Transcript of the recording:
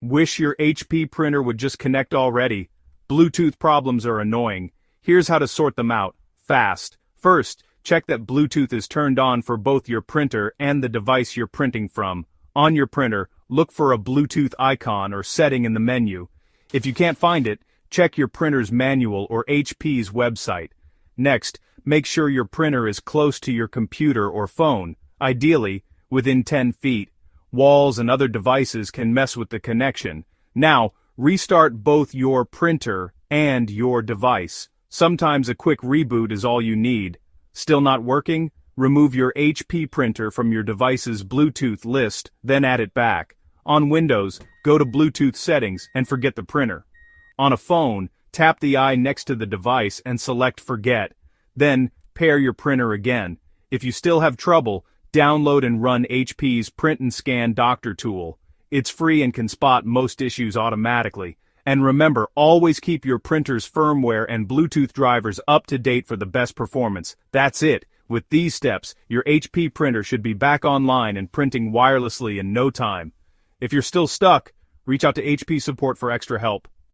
Wish your HP printer would just connect already. Bluetooth problems are annoying. Here's how to sort them out, fast. First, check that Bluetooth is turned on for both your printer and the device you're printing from. On your printer, look for a Bluetooth icon or setting in the menu. If you can't find it, check your printer's manual or HP's website. Next, make sure your printer is close to your computer or phone, ideally, within 10 feet. Walls and other devices can mess with the connection. Now, restart both your printer and your device. Sometimes a quick reboot is all you need. Still not working? Remove your HP printer from your device's Bluetooth list, then add it back. On Windows, go to Bluetooth settings and forget the printer. On a phone, tap the eye next to the device and select Forget. Then, pair your printer again. If you still have trouble, download and run HP's Print and Scan Doctor tool. It's free and can spot most issues automatically. And remember, always keep your printer's firmware and Bluetooth drivers up to date for the best performance. That's it. With these steps, your HP printer should be back online and printing wirelessly in no time. If you're still stuck, reach out to HP support for extra help.